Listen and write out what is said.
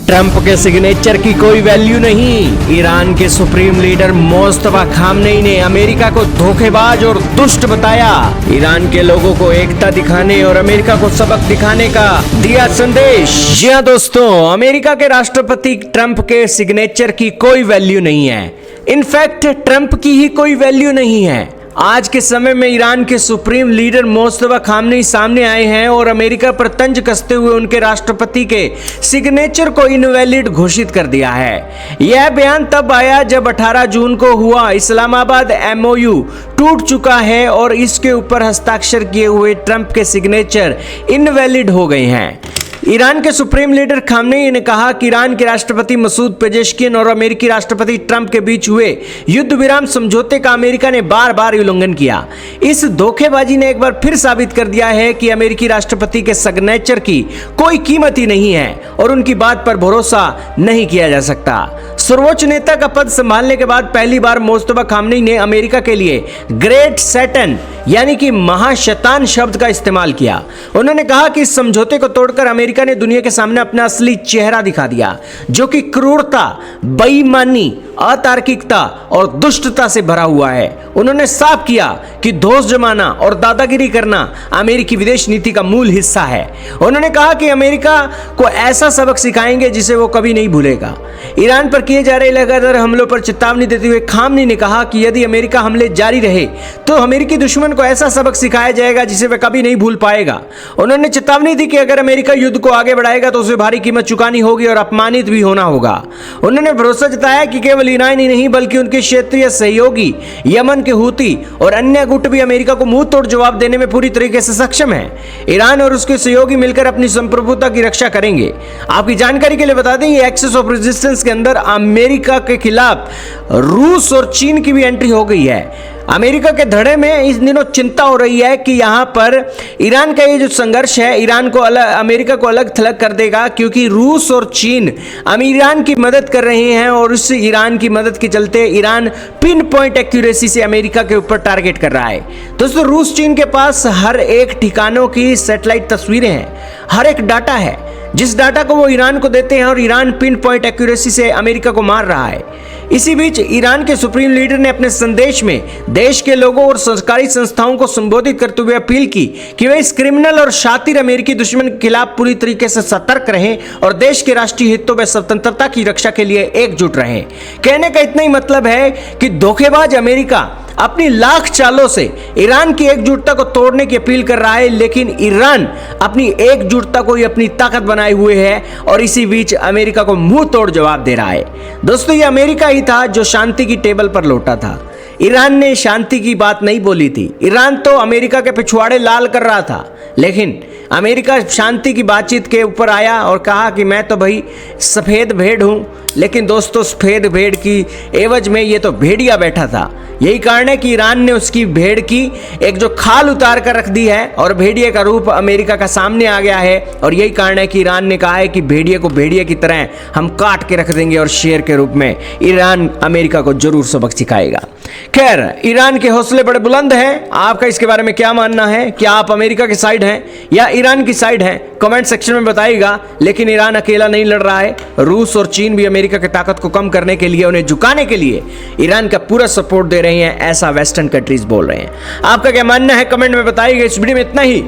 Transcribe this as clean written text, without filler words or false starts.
Trump के signature की कोई वैल्यू नहीं। ईरान के सुप्रीम लीडर मुस्तफा खामनेई ने अमेरिका को धोखेबाज और दुष्ट बताया। ईरान के लोगों को एकता दिखाने और अमेरिका को सबक दिखाने का दिया संदेश। जी हाँ दोस्तों, अमेरिका के राष्ट्रपति ट्रंप के सिग्नेचर की कोई वैल्यू नहीं है। इनफैक्ट ट्रंप की ही कोई वैल्यू नहीं है। आज के समय में ईरान के सुप्रीम लीडर मुस्तफा खामनेई सामने आए हैं और अमेरिका पर तंज कसते हुए उनके राष्ट्रपति के सिग्नेचर को इनवैलिड घोषित कर दिया है। यह बयान तब आया जब 18 जून को हुआ इस्लामाबाद MOU टूट चुका है और इसके ऊपर हस्ताक्षर किए हुए ट्रंप के सिग्नेचर इनवैलिड हो गए हैं। ईरान के सुप्रीम लीडर खामनेई ने कहा कि ईरान के राष्ट्रपति मसूद पेजेश्किन और अमेरिकी राष्ट्रपति ट्रंप के बीच हुए युद्ध विराम समझौते का अमेरिका ने बार बार उल्लंघन किया। इस धोखेबाजी ने एक बार फिर साबित कर दिया है कि अमेरिकी राष्ट्रपति के सिग्नेचर की कोई कीमत ही नहीं है और उनकी बात पर भरोसा नहीं किया जा सकता। सर्वोच्च नेता का पद संभालने के बाद पहली बार मुस्तफा खामनेई ने अमेरिका के लिए ग्रेट सैटन यानी कि महाशैतान शब्द का इस्तेमाल किया। उन्होंने कहा कि इस समझौते को तोड़कर अमेरिका ने दुनिया के सामने अपना असली चेहरा दिखा दिया, जो कि क्रूरता, बेईमानी, अतार्किकता और दुष्टता से भरा हुआ है। उन्होंने साफ किया कि दोष जमाना और दादागिरी करना अमेरिकी विदेश नीति का मूल हिस्सा है। उन्होंने कहा कि अमेरिका को ऐसा सबक सिखाएंगे जिसे वो कभी नहीं भूलेगा। ईरान पर किए जा रहे लगातार हमलों पर चेतावनी देते हुए खामनेई ने कहा कि यदि अमेरिका हमले जारी रहे तो अमेरिकी दुश्मन को ऐसा सबक सिखाया जाएगा जिसे वह कभी नहीं भूल पाएगा। उन्होंने चेतावनी दी कि अगर अमेरिका युद्ध को आगे बढ़ाएगा तो उसे भारी कीमत चुकानी होगी और अपमानित भी होना होगा। उन्होंने भरोसा जताया कि केवल ईरान ही नहीं बल्कि उनके क्षेत्रीय सहयोगी यमन के हूती और अन्य गुट भी अमेरिका को मुंह तोड़ जवाब देने में पूरी तरीके से सक्षम है। ईरान और उसके सहयोगी मिलकर अपनी संप्रभुता की रक्षा करेंगे। आपकी जानकारी के लिए बता दें, ये एक्सेस ऑफ रेजिस्टेंस के अंदर अमेरिका के खिलाफ रूस और चीन की भी एंट्री हो गई है। अमेरिका के धड़े में इस दिनों चिंता हो रही है कि यहां पर ईरान का ये जो संघर्ष है ईरान को अमेरिका को अलग थलग कर देगा, क्योंकि रूस और चीन ईरान की मदद कर रहे हैं और उस ईरान की मदद के चलते ईरान पिन पॉइंट एक्यूरेसी से अमेरिका के ऊपर टारगेट कर रहा है। दोस्तों, रूस चीन के पास हर एक ठिकानों की सैटेलाइट तस्वीरें हैं, हर एक डाटा है, जिस डाटा को वो ईरान को देते हैं और ईरान पिन पॉइंट एक्यूरेसी से अमेरिका को मार रहा है। इसी बीच ईरान के सुप्रीम लीडर ने अपने संदेश में देश के लोगों और सरकारी संस्थाओं को संबोधित करते हुए अपील की कि वे इस क्रिमिनल और शातिर अमेरिकी दुश्मन के खिलाफ पूरी तरीके से सतर्क रहें और देश के राष्ट्रीय हितों व स्वतंत्रता की रक्षा के लिए एकजुट रहें। कहने का इतना ही मतलब है कि धोखेबाज अमेरिका अपनी लाख चालों से ईरान की एकजुटता को तोड़ने की अपील कर रहा है, लेकिन ईरान अपनी एकजुटता को ही अपनी ताकत बनाए हुए है और इसी बीच अमेरिका को मुंह तोड़ जवाब दे रहा है। दोस्तों, ये अमेरिका ही था जो शांति की टेबल पर लौटा था। ईरान ने शांति की बात नहीं बोली थी। ईरान तो अमेरिका के पिछवाड़े लाल कर रहा था, लेकिन अमेरिका शांति की बातचीत के ऊपर आया और कहा कि मैं तो भाई सफेद भेड़ हूं। लेकिन दोस्तों, सफेद भेड़ की एवज में ये तो भेड़िया बैठा था। यही कारण है कि ईरान ने उसकी भेड़ की एक जो खाल उतार कर रख दी है और भेड़िए का रूप अमेरिका का सामने आ गया है। और यही कारण है कि ईरान ने कहा है कि भेड़िए को भेड़िए की तरह हम काट के रख देंगे और शेर के रूप में ईरान अमेरिका को जरूर सबक सिखाएगा। खैर, ईरान के हौसले बड़े बुलंद हैं। आपका इसके बारे में क्या मानना है? क्या आप अमेरिका की साइड हैं या ईरान की साइड हैं? कमेंट सेक्शन में बताइएगा। लेकिन ईरान अकेला नहीं लड़ रहा है, रूस और चीन भी अमेरिका की ताकत को कम करने के लिए, उन्हें झुकाने के लिए ईरान का पूरा सपोर्ट दे रहे हैं, ऐसा वेस्टर्न कंट्रीज बोल रहे हैं। आपका क्या मानना है? कमेंट में बताइएगा। इस वीडियो में इतना ही।